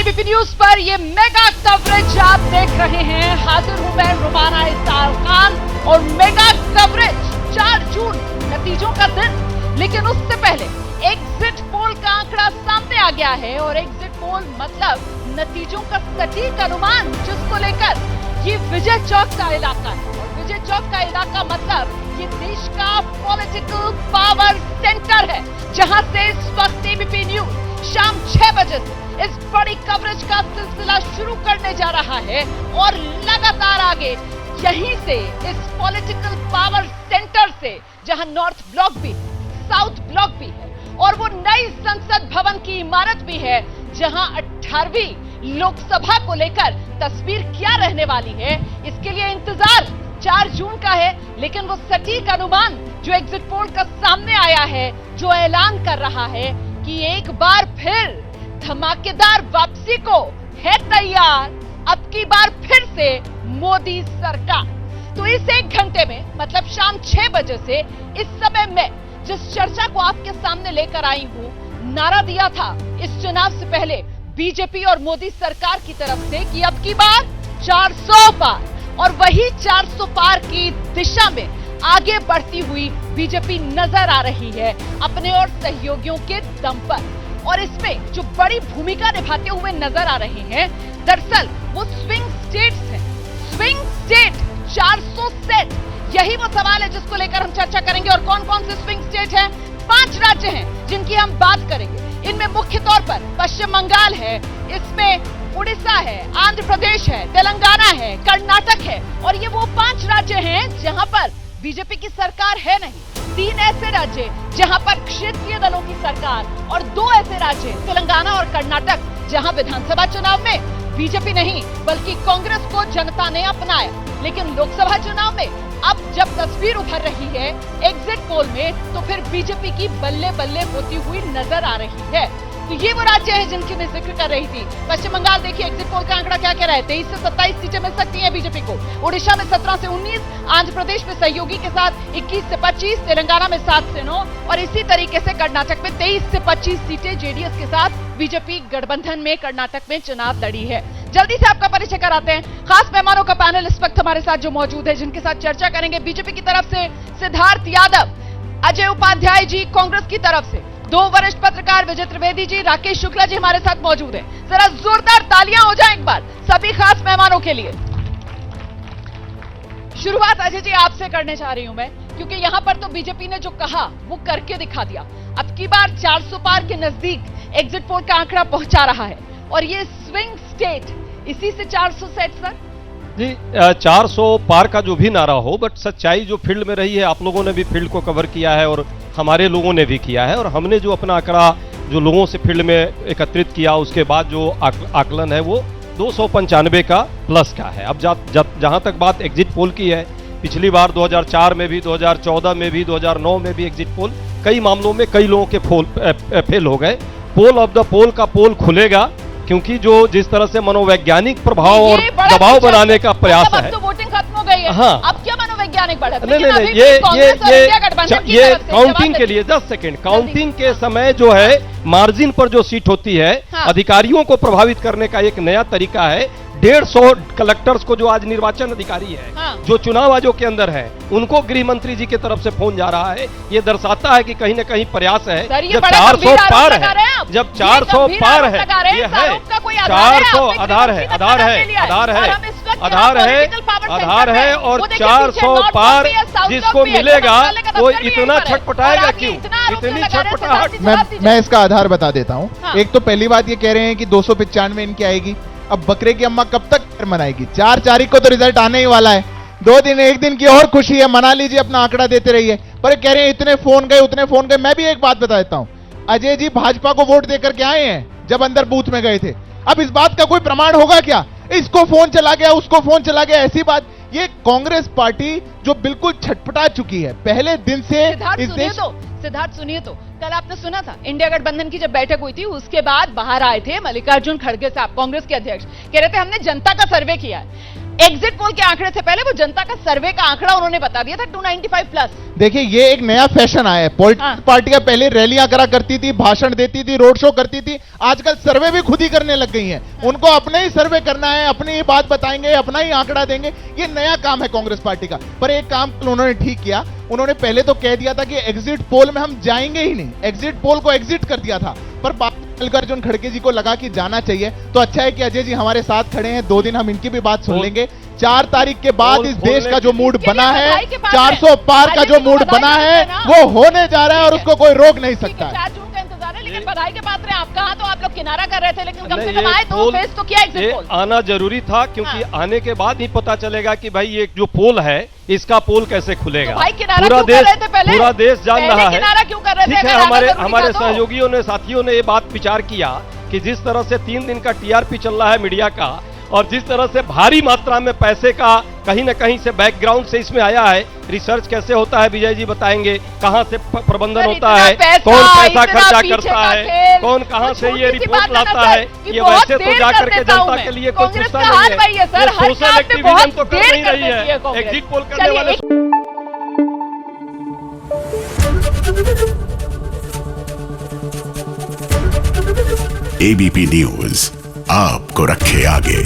ABP news पर ये mega coverage आप देख रहे हैं। हाजिर हूं मैं रुमाना इसाल खान और मेगा कवरेज 4 जून नतीजों का दिन। लेकिन उससे पहले एग्जिट पोल का आंकड़ा सामने आ गया है और एग्जिट पोल मतलब नतीजों का सटीक अनुमान, जिसको लेकर ये विजय चौक का इलाका है। और विजय चौक का इलाका मतलब ये देश का पॉलिटिकल पावर सेंटर है, जहां से इस वक्त एबीपी न्यूज शाम 6 बजे से इस बड़ी कवरेज का सिलसिला शुरू करने जा रहा है। और लगातार आगे यहीं से, इस पॉलिटिकल पावर सेंटर से, जहां नॉर्थ ब्लॉक भी, साउथ ब्लॉक भी है और वो नई संसद भवन की इमारत भी है, जहां 18वीं लोकसभा को लेकर तस्वीर क्या रहने वाली है, इसके लिए इंतजार 4 जून का है। लेकिन वो सटीक अनुमान जो एग्जिट पोल का सामने आया है, जो ऐलान कर रहा है कि एक बार फिर धमाकेदार वापसी को है तैयार, अब की बार फिर से मोदी सरकार। तो इस 1 घंटे में, मतलब शाम 6 बजे से इस समय में जिस चर्चा को आपके सामने लेकर आई हूं, नारा दिया था इस चुनाव से पहले बीजेपी और मोदी सरकार की तरफ से कि अब की बार 400 पार, और वही 400 पार की दिशा में आगे बढ़ती हुई बीजेपी नजर आ रही है अपने और सहयोगियों के दम पर। और इसमें जो बड़ी भूमिका निभाते हुए नजर आ रहे हैं, दरअसल वो स्विंग स्टेट्स हैं। स्विंग स्टेट 400 सेट, यही वो सवाल है जिसको लेकर हम चर्चा करेंगे। और कौन कौन से स्विंग स्टेट हैं? 5 राज्य हैं जिनकी हम बात करेंगे। इनमें मुख्य तौर पर पश्चिम बंगाल है, इसमें उड़ीसा है, आंध्र प्रदेश है, तेलंगाना है, कर्नाटक है। और ये वो 5 राज्य हैं जहां पर बीजेपी की सरकार है नहीं। 3 ऐसे राज्य जहां पर क्षेत्रीय दलों की सरकार, और 2 ऐसे राज्य तेलंगाना और कर्नाटक जहां विधानसभा चुनाव में बीजेपी नहीं बल्कि कांग्रेस को जनता ने अपनाया। लेकिन लोकसभा चुनाव में अब जब तस्वीर उभर रही है एग्जिट पोल में, तो फिर बीजेपी की बल्ले बल्ले होती हुई नजर आ रही है। तो ये वो राज्य है जिनकी मैं जिक्र कर रही थी। पश्चिम बंगाल देखिए एग्जिट पोल का आंकड़ा क्या कह रहा है, 23 से 27 सीटें मिल सकती हैं बीजेपी को। उड़ीसा में 17 से 19, आंध्र प्रदेश में सहयोगी के साथ 21 से 25, तेलंगाना में 7 से 9, और इसी तरीके से कर्नाटक में 23 से 25 सीटें जेडीएस के साथ बीजेपी गठबंधन में कर्नाटक में चुनाव लड़ी है। जल्दी से आपका परिचय कराते हैं खास मेहमानों का पैनल इस वक्त हमारे साथ जो मौजूद है, जिनके साथ चर्चा करेंगे। बीजेपी की तरफ से सिद्धार्थ यादव, अजय उपाध्याय जी कांग्रेस की तरफ से, 2 वरिष्ठ पत्रकार विजय त्रिवेदी जी, राकेश शुक्ला जी हमारे साथ मौजूद हैं। जरा जोरदार तालियां हो जाए एक बार सभी खास मेहमानों के लिए। शुरुआत अजय जी आपसे करने जा रही हूं मैं, क्योंकि यहां पर तो बीजेपी ने जो कहा वो करके दिखा दिया। अब की बार 400 पार के नजदीक एग्जिट पोल का आंकड़ा पहुंचा रहा है, और ये स्विंग स्टेट इसी से 400 सेट सर जी। 400 पार का जो भी नारा हो, बट सच्चाई जो फील्ड में रही है, आप लोगों ने भी फील्ड को कवर किया है और हमारे लोगों ने भी किया है, और हमने जो अपना आंकड़ा जो लोगों से फील्ड में एकत्रित किया, उसके बाद जो आकलन है वो 295 का प्लस का है। अब जहां तक बात एग्जिट पोल की है, पिछली बार 2004 में भी, 2014 में भी, 2009 में भी एग्जिट पोल कई मामलों में कई लोगों के फेल हो गए। पोल ऑफ द पोल का पोल खुलेगा, क्योंकि जो जिस तरह से मनोवैज्ञानिक प्रभाव और दबाव बनाने का प्रयास है। अब तो वोटिंग खत्म हो गई है। हाँ, अब क्या मनोवैज्ञानिक बढ़त? नहीं, ये काउंटिंग के लिए 10 सेकंड काउंटिंग के समय जो है मार्जिन पर जो सीट होती है, अधिकारियों को प्रभावित करने का एक नया तरीका है। 150 कलेक्टर्स को जो आज निर्वाचन अधिकारी है, जो चुनाव आयोग के अंदर है, उनको गृह मंत्री जी की तरफ से फोन जा रहा है। ये दर्शाता है कि कहीं न कहीं प्रयास है। जब 400 पार है, जब 400 पार है, ये है 400 आधार है, आधार है, आधार है, आधार है, आधार है, और 400 पार जिसको मिलेगा वो इतना छटपटाएगा क्यों? इतनी छटपटाहट। मैं इसका आधार बता देता हूँ। एक तो पहली बात ये कह रहे हैं कि 295 इनकी आएगी। अब बकरे की अम्मा कब तक मनाएगी? 4 तारीख को तो रिजल्ट आने ही वाला है। 2 दिन, 1 दिन की और खुशी है, मना लीजिए, अपना आंकड़ा देते रहिए। पर कह रहे हैं इतने फोन गए, उतने फोन गए। मैं भी एक बात बता देता हूं, अजय जी भाजपा को वोट देकर के आए हैं जब अंदर बूथ में गए थे। अब इस बात का कोई प्रमाण होगा क्या? इसको फोन चला गया, उसको फोन चला गया, ऐसी बात। ये कांग्रेस पार्टी जो बिल्कुल छटपटा चुकी है पहले दिन से। सिद्धार्थ सुनिए तो कल आपने सुना था इंडिया गठबंधन की जब बैठक हुई थी, उसके बाद बाहर आए थे मल्लिकार्जुन खड़गे साहब, कांग्रेस के अध्यक्ष, कह रहे थे हमने जनता का सर्वे किया है। एग्जिट पोल के आंकड़े से पहले वो जनता का सर्वे का आंकड़ा उन्होंने बता दिया था 295 प्लस। देखिए ये एक नया फैशन आया है। पॉलिटिकल पार्टियां पहले रैलियां करा करती थी, भाषण देती थी, रोड शो करती थी, आजकल सर्वे भी खुद ही करने लग गई हैं। उनको अपने ही सर्वे करना है, अपनी ही बात बताएंगे, अपना ही आंकड़ा देंगे। ये नया काम है कांग्रेस पार्टी का। पर एक काम उन्होंने ठीक किया, उन्होंने पहले तो कह दिया था कि एग्जिट पोल में हम जाएंगे ही नहीं, एग्जिट पोल को एग्जिट कर दिया था। पर मल्लिकार्जुन खड़गे जी को लगा कि जाना चाहिए, तो अच्छा है कि अजय जी हमारे साथ खड़े हैं, 2 दिन हम इनकी भी बात सुन लेंगे। 4 तारीख के बाद इस देश का जो मूड बना है, 400 पार का जो मूड बना है, वो होने जा रहा है और उसको कोई रोक नहीं सकता। 4 जून का इंतजार है, लेकिन बधाई के पात्र हैं आप। कहा तो आप लोग किनारा कर रहे थे, लेकिन कम से कम आए तो फेस तो किया एग्जिट पोल। आना जरूरी था, क्योंकि आने के बाद ही पता चलेगा कि भाई ये जो पोल है इसका पोल कैसे खुलेगा। भाई किनारा क्यों कर रहे थे पहले? पूरा देश जान रहा है। किनारा क्यों कर रहे थे? ठीक है, हमारे सहयोगियों ने, साथियों ने ये बात विचार किया कि जिस तरह से 3 दिन का टीआरपी चल रहा है मीडिया का, और जिस तरह से भारी मात्रा में पैसे का कहीं न कहीं से बैकग्राउंड से इसमें आया है, रिसर्च कैसे होता है विजय जी बताएंगे, कहां से प्रबंधन होता है, कौन पैसा खर्चा करता है, कौन कहां से ये रिपोर्ट लाता है, ये वैसे तो जाकर के जनता के लिए कोई पूछता नहीं है। सोशल एक्टिविज्म तो कर नहीं रही है, एग्जिट पोल करने वाले। एबीपी न्यूज आपको रखे आगे।